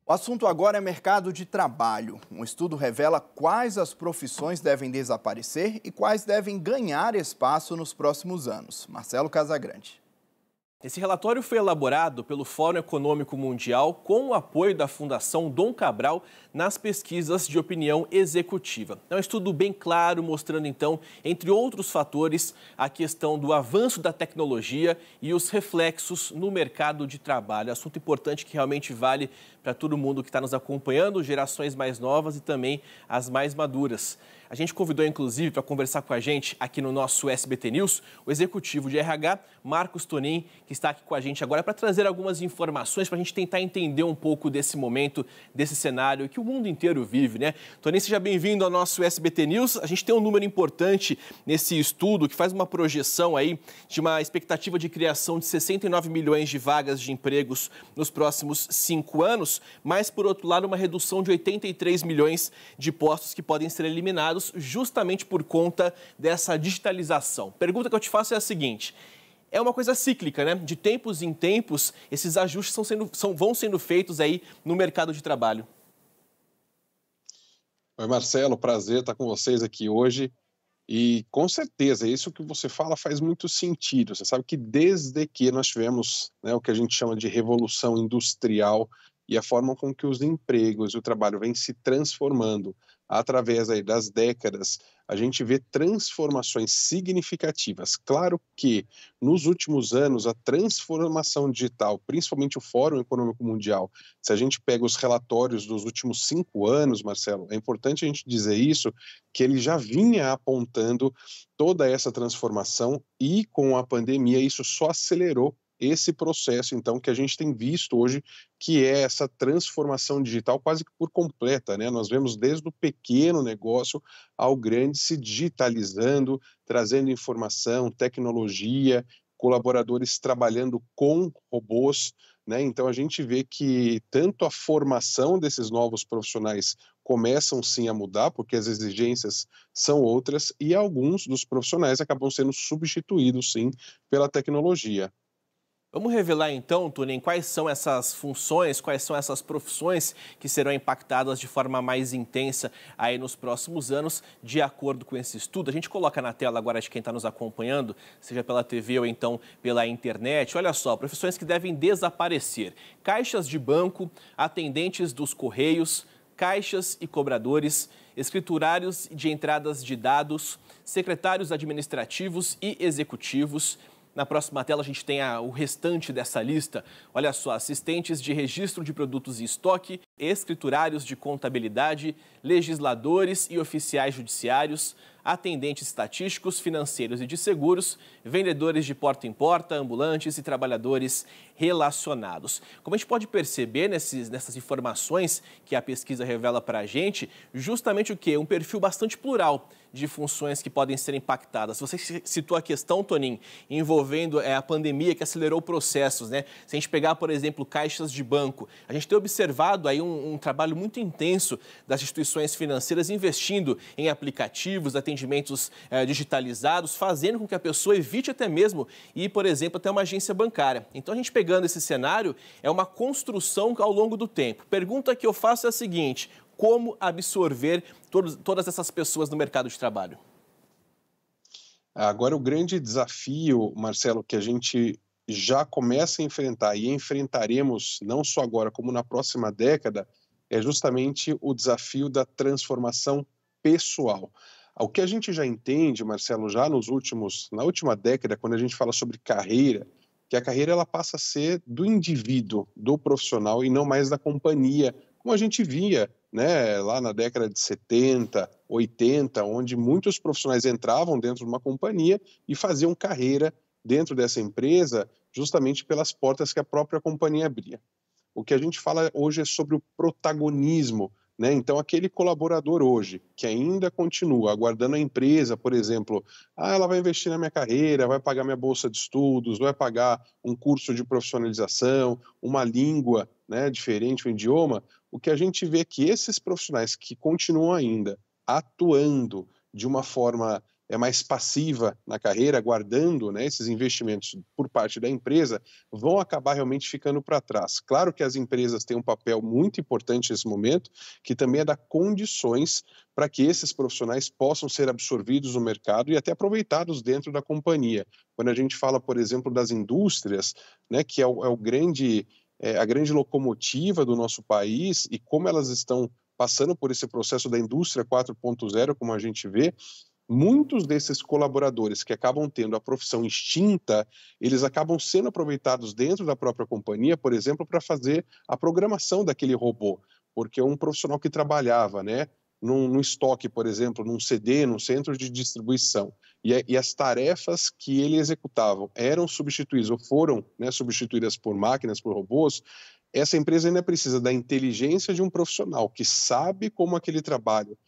O assunto agora é mercado de trabalho. Um estudo revela quais as profissões devem desaparecer e quais devem ganhar espaço nos próximos anos. Marcelo Casagrande. Esse relatório foi elaborado pelo Fórum Econômico Mundial com o apoio da Fundação Dom Cabral nas pesquisas de opinião executiva. É um estudo bem claro, mostrando então, entre outros fatores, a questão do avanço da tecnologia e os reflexos no mercado de trabalho. Assunto importante que realmente vale para todo mundo que está nos acompanhando, gerações mais novas e também as mais maduras. A gente convidou, inclusive, para conversar com a gente aqui no nosso SBT News, o executivo de RH, Marcos Tonin, que está aqui com a gente agora para trazer algumas informações para a gente tentar entender um pouco desse momento, desse cenário que o mundo inteiro vive, né? Tonin, seja bem-vindo ao nosso SBT News. A gente tem um número importante nesse estudo que faz uma projeção aí de uma expectativa de criação de 69 milhões de vagas de empregos nos próximos 5 anos, mas, por outro lado, uma redução de 83 milhões de postos que podem ser eliminados justamente por conta dessa digitalização. Pergunta que eu te faço é a seguinte: é uma coisa cíclica, né? De tempos em tempos, esses ajustes vão sendo feitos aí no mercado de trabalho. Oi, Marcelo, prazer estar com vocês aqui hoje. E com certeza, isso que você fala faz muito sentido. Você sabe que desde que nós tivemos, né, o que a gente chama de revolução industrial e a forma com que os empregos e o trabalho vêm se transformando através aí das décadas, a gente vê transformações significativas. Claro que nos últimos anos a transformação digital, principalmente o Fórum Econômico Mundial, se a gente pega os relatórios dos últimos 5 anos, Marcelo, é importante a gente dizer isso, que ele já vinha apontando toda essa transformação e com a pandemia isso só acelerou esse processo, então, que a gente tem visto hoje, que é essa transformação digital quase que por completa, né? Nós vemos desde o pequeno negócio ao grande se digitalizando, trazendo informação, tecnologia, colaboradores trabalhando com robôs, né? Então, a gente vê que tanto a formação desses novos profissionais começam sim a mudar, porque as exigências são outras, e alguns dos profissionais acabam sendo substituídos sim pela tecnologia. Vamos revelar então, Tonin, quais são essas funções, quais são essas profissões que serão impactadas de forma mais intensa aí nos próximos anos, de acordo com esse estudo. A gente coloca na tela agora de quem está nos acompanhando, seja pela TV ou então pela internet. Olha só, profissões que devem desaparecer: caixas de banco, atendentes dos correios, caixas e cobradores, escriturários de entradas de dados, secretários administrativos e executivos. Na próxima tela a gente tem o restante dessa lista. Olha só: assistentes de registro de produtos em estoque, escriturários de contabilidade, legisladores e oficiais judiciários, atendentes estatísticos, financeiros e de seguros, vendedores de porta em porta, ambulantes e trabalhadores relacionados. Como a gente pode perceber nessas informações que a pesquisa revela para a gente, justamente o quê? Um perfil bastante plural de funções que podem ser impactadas. Você citou a questão, Tonin, envolvendo a pandemia que acelerou processos, né? Se a gente pegar, por exemplo, caixas de banco, a gente tem observado aí um trabalho muito intenso das instituições financeiras investindo em aplicativos, atendimentos digitalizados, fazendo com que a pessoa evite até mesmo ir, por exemplo, até uma agência bancária. Então, a gente pegando esse cenário, é uma construção ao longo do tempo. Pergunta que eu faço é a seguinte: como absorver todas essas pessoas no mercado de trabalho? Agora, o grande desafio, Marcelo, que a gente já começa a enfrentar e enfrentaremos não só agora, como na próxima década, é justamente o desafio da transformação pessoal. O que a gente já entende, Marcelo, já na última década, quando a gente fala sobre carreira, que a carreira ela passa a ser do indivíduo, do profissional e não mais da companhia, como a gente via, né, lá na década de 70, 80, onde muitos profissionais entravam dentro de uma companhia e faziam carreira dentro dessa empresa justamente pelas portas que a própria companhia abria. O que a gente fala hoje é sobre o protagonismo, né? Então, aquele colaborador hoje que ainda continua aguardando a empresa, por exemplo, ela vai investir na minha carreira, vai pagar minha bolsa de estudos, vai pagar um curso de profissionalização, uma língua, né, diferente, um idioma. O que a gente vê é que esses profissionais que continuam ainda atuando de uma forma é mais passiva na carreira, aguardando, né, esses investimentos por parte da empresa, vão acabar realmente ficando para trás. Claro que as empresas têm um papel muito importante nesse momento, que também é dar condições para que esses profissionais possam ser absorvidos no mercado e até aproveitados dentro da companhia. Quando a gente fala, por exemplo, das indústrias, né, que é a grande locomotiva do nosso país, e como elas estão passando por esse processo da indústria 4.0, como a gente vê, muitos desses colaboradores que acabam tendo a profissão extinta, eles acabam sendo aproveitados dentro da própria companhia, por exemplo, para fazer a programação daquele robô, porque um profissional que trabalhava, né, num estoque, por exemplo, num CD, num centro de distribuição, e as tarefas que ele executava eram substituídas ou foram, né, substituídas por máquinas, por robôs, essa empresa ainda precisa da inteligência de um profissional que sabe como aquele trabalho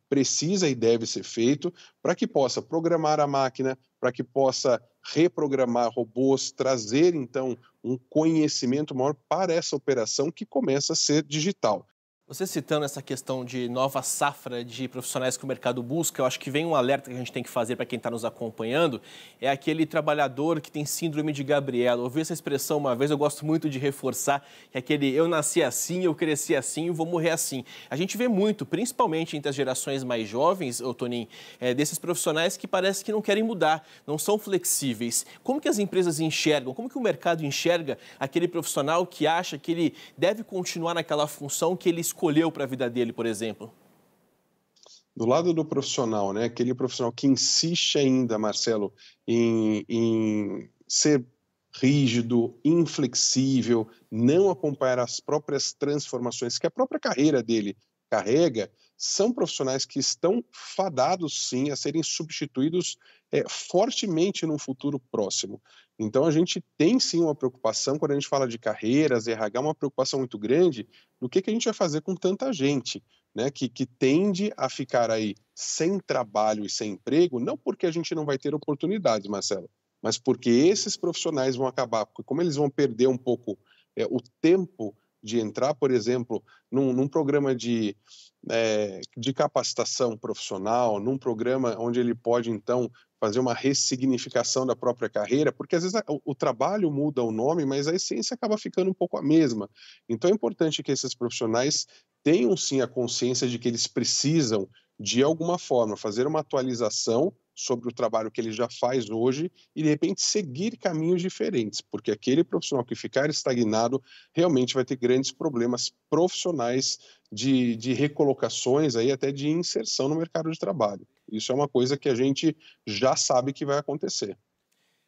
precisa e deve ser feito para que possa programar a máquina, para que possa reprogramar robôs, trazer então um conhecimento maior para essa operação que começa a ser digital. Você citando essa questão de nova safra de profissionais que o mercado busca, eu acho que vem um alerta que a gente tem que fazer para quem está nos acompanhando, é aquele trabalhador que tem síndrome de Gabriela. Eu ouvi essa expressão uma vez, eu gosto muito de reforçar, que é aquele eu nasci assim, eu cresci assim, eu vou morrer assim. A gente vê muito, principalmente entre as gerações mais jovens, Toninho, desses profissionais que parece que não querem mudar, não são flexíveis. Como que as empresas enxergam, como que o mercado enxerga aquele profissional que acha que ele deve continuar naquela função que ele escolheu para a vida dele, por exemplo? Do lado do profissional, né, aquele profissional que insiste ainda, Marcelo, em ser rígido, inflexível, não acompanhar as próprias transformações que a própria carreira dele carrega, são profissionais que estão fadados, sim, a serem substituídos fortemente no futuro próximo. Então, a gente tem, sim, uma preocupação, quando a gente fala de carreiras, RH, uma preocupação muito grande do que a gente vai fazer com tanta gente, né, que tende a ficar aí sem trabalho e sem emprego, não porque a gente não vai ter oportunidades, Marcelo, mas porque esses profissionais vão acabar, porque como eles vão perder um pouco o tempo de entrar, por exemplo, num programa de capacitação profissional, num programa onde ele pode, então, fazer uma ressignificação da própria carreira, porque às vezes o trabalho muda o nome, mas a essência acaba ficando um pouco a mesma. Então é importante que esses profissionais tenham sim a consciência de que eles precisam, de alguma forma, fazer uma atualização sobre o trabalho que ele já faz hoje e, de repente, seguir caminhos diferentes, porque aquele profissional que ficar estagnado realmente vai ter grandes problemas profissionais de recolocações, aí até de inserção no mercado de trabalho. Isso é uma coisa que a gente já sabe que vai acontecer.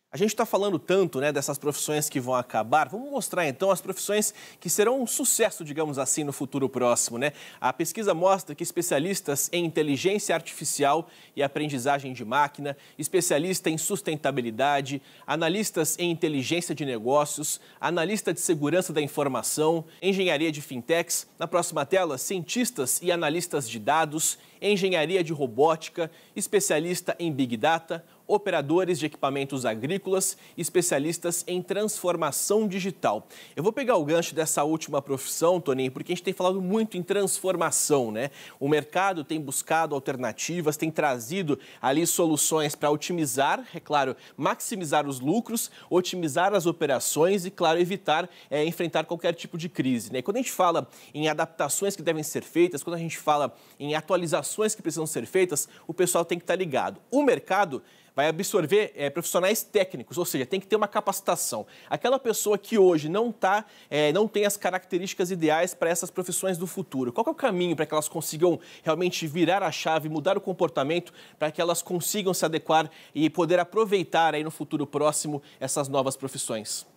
A gente está falando tanto, né, dessas profissões que vão acabar. Vamos mostrar então as profissões que serão um sucesso, digamos assim, no futuro próximo, né? A pesquisa mostra que especialistas em inteligência artificial e aprendizagem de máquina, especialista em sustentabilidade, analistas em inteligência de negócios, analista de segurança da informação, engenharia de fintechs. Na próxima tela, cientistas e analistas de dados, engenharia de robótica, especialista em Big Data, operadores de equipamentos agrícolas, especialistas em transformação digital. Eu vou pegar o gancho dessa última profissão, Toninho, porque a gente tem falado muito em transformação, né? O mercado tem buscado alternativas, tem trazido ali soluções para otimizar, é claro, maximizar os lucros, otimizar as operações e, claro, evitar enfrentar qualquer tipo de crise, né? Quando a gente fala em adaptações que devem ser feitas, quando a gente fala em atualizações que precisam ser feitas, o pessoal tem que estar ligado. O mercado vai absorver profissionais técnicos, ou seja, tem que ter uma capacitação. Aquela pessoa que hoje não tem as características ideais para essas profissões do futuro. Qual que é o caminho para que elas consigam realmente virar a chave, mudar o comportamento, para que elas consigam se adequar e poder aproveitar aí no futuro próximo essas novas profissões?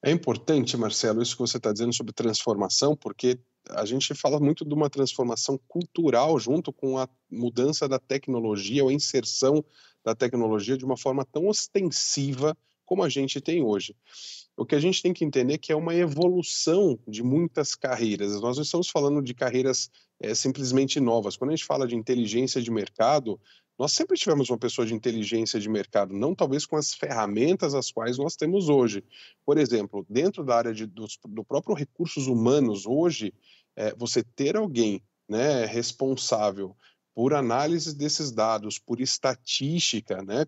É importante, Marcelo, isso que você está dizendo sobre transformação, porque a gente fala muito de uma transformação cultural junto com a mudança da tecnologia, ou a inserção da tecnologia de uma forma tão ostensiva como a gente tem hoje. O que a gente tem que entender é que é uma evolução de muitas carreiras. Nós não estamos falando de carreiras simplesmente novas. Quando a gente fala de inteligência de mercado, nós sempre tivemos uma pessoa de inteligência de mercado, não talvez com as ferramentas as quais nós temos hoje. Por exemplo, dentro da área do próprio recursos humanos, hoje, você ter alguém, né, responsável por análise desses dados, por estatística, né?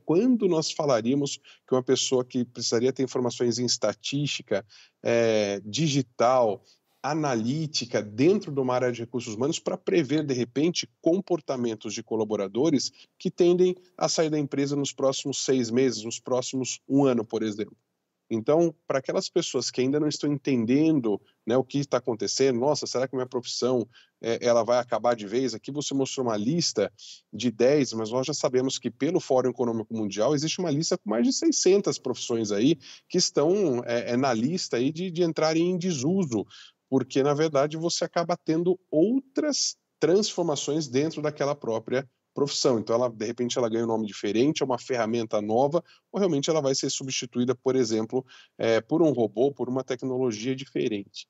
Quando nós falaríamos que uma pessoa que precisaria ter informações em estatística, digital, analítica, dentro de uma área de recursos humanos, para prever, de repente, comportamentos de colaboradores que tendem a sair da empresa nos próximos 6 meses, nos próximos 1 ano, por exemplo. Então, para aquelas pessoas que ainda não estão entendendo, né, o que está acontecendo, nossa, será que minha profissão ela vai acabar de vez? Aqui você mostrou uma lista de 10, mas nós já sabemos que pelo Fórum Econômico Mundial existe uma lista com mais de 600 profissões aí que estão na lista aí de entrarem em desuso, porque, na verdade, você acaba tendo outras transformações dentro daquela própria profissão. Então, de repente, ela ganha um nome diferente, é uma ferramenta nova, ou realmente ela vai ser substituída, por exemplo, por um robô, por uma tecnologia diferente.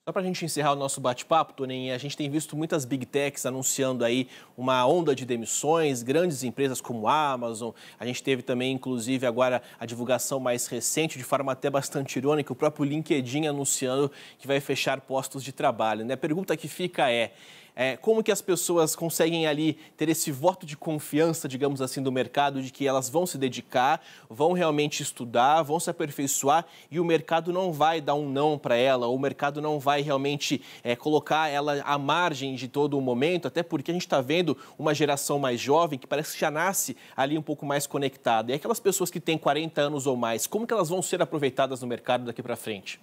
Só para a gente encerrar o nosso bate-papo, Toninho, a gente tem visto muitas big techs anunciando aí uma onda de demissões, grandes empresas como a Amazon. A gente teve também, inclusive, agora a divulgação mais recente, de forma até bastante irônica, o próprio LinkedIn anunciando que vai fechar postos de trabalho, né? A pergunta que fica como que as pessoas conseguem ali ter esse voto de confiança, digamos assim, do mercado, de que elas vão se dedicar, vão realmente estudar, vão se aperfeiçoar e o mercado não vai dar um não para ela, o mercado não vai realmente colocar ela à margem de todo o momento, até porque a gente está vendo uma geração mais jovem que parece que já nasce ali um pouco mais conectada. E aquelas pessoas que têm 40 anos ou mais, como que elas vão ser aproveitadas no mercado daqui para frente?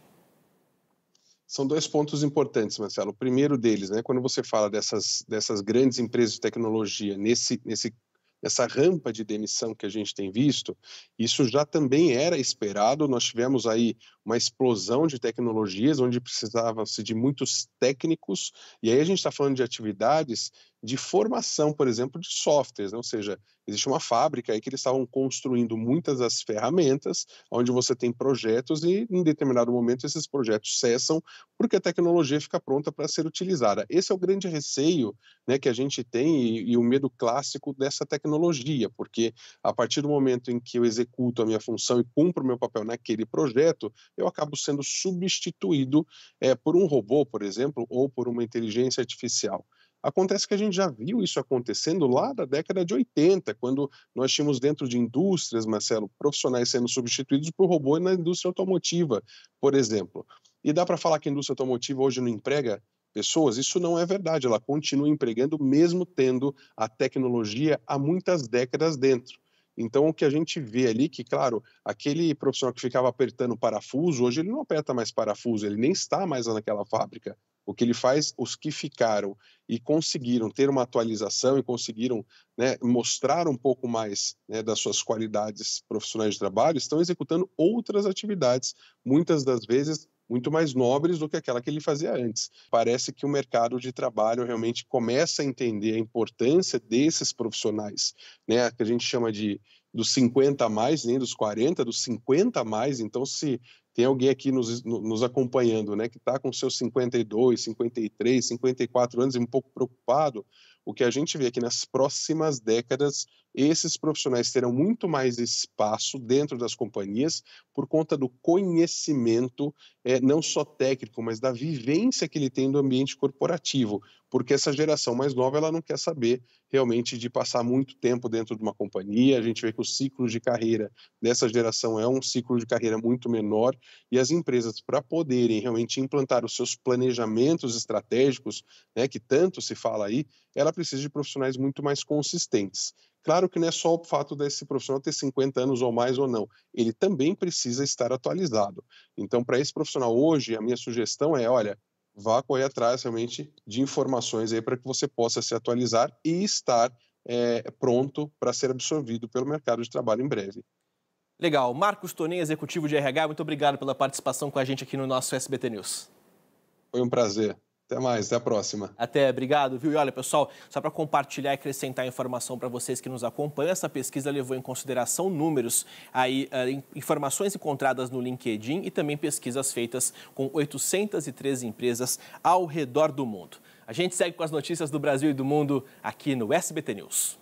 São 2 pontos importantes, Marcelo. O primeiro deles, né, quando você fala dessas grandes empresas de tecnologia, nessa rampa de demissão que a gente tem visto, isso já também era esperado. Nós tivemos aí uma explosão de tecnologias, onde precisava-se de muitos técnicos, e aí a gente está falando de atividades de formação, por exemplo, de softwares, né? Ou seja, existe uma fábrica aí que eles estavam construindo muitas das ferramentas, onde você tem projetos e, em determinado momento, esses projetos cessam porque a tecnologia fica pronta para ser utilizada. Esse é o grande receio, né, que a gente tem e o medo clássico dessa tecnologia, porque a partir do momento em que eu executo a minha função e cumpro o meu papel naquele projeto, eu acabo sendo substituído por um robô, por exemplo, ou por uma inteligência artificial. Acontece que a gente já viu isso acontecendo lá da década de 80, quando nós tínhamos dentro de indústrias, Marcelo, profissionais sendo substituídos por robô na indústria automotiva, por exemplo. E dá para falar que a indústria automotiva hoje não emprega pessoas? Isso não é verdade, ela continua empregando mesmo tendo a tecnologia há muitas décadas dentro. Então, o que a gente vê ali que, claro, aquele profissional que ficava apertando parafuso, hoje ele não aperta mais parafuso, ele nem está mais naquela fábrica. O que ele faz, os que ficaram e conseguiram ter uma atualização e conseguiram, né, mostrar um pouco mais, né, das suas qualidades profissionais de trabalho, estão executando outras atividades, muitas das vezes muito mais nobres do que aquela que ele fazia antes. Parece que o mercado de trabalho realmente começa a entender a importância desses profissionais, né, que a gente chama dos 50 a mais, nem dos 40, dos 50 a mais. Então, se tem alguém aqui nos acompanhando, né, que está com seus 52, 53, 54 anos e um pouco preocupado, o que a gente vê é que nas próximas décadas esses profissionais terão muito mais espaço dentro das companhias por conta do conhecimento, não só técnico, mas da vivência que ele tem do ambiente corporativo, porque essa geração mais nova ela não quer saber realmente de passar muito tempo dentro de uma companhia. A gente vê que o ciclo de carreira dessa geração é um ciclo de carreira muito menor, e as empresas, para poderem realmente implantar os seus planejamentos estratégicos, né, que tanto se fala aí, ela precisa de profissionais muito mais consistentes. Claro que não é só o fato desse profissional ter 50 anos ou mais ou não, ele também precisa estar atualizado. Então, para esse profissional hoje, a minha sugestão é, olha, vá correr atrás realmente de informações aí para que você possa se atualizar e estar pronto para ser absorvido pelo mercado de trabalho em breve. Legal. Marcos Toninho, executivo de RH, muito obrigado pela participação com a gente aqui no nosso SBT News. Foi um prazer. Até mais, até a próxima. Até, obrigado, viu? E olha, pessoal, só para compartilhar e acrescentar informação para vocês que nos acompanham, essa pesquisa levou em consideração números, aí, informações encontradas no LinkedIn e também pesquisas feitas com 813 empresas ao redor do mundo. A gente segue com as notícias do Brasil e do mundo aqui no SBT News.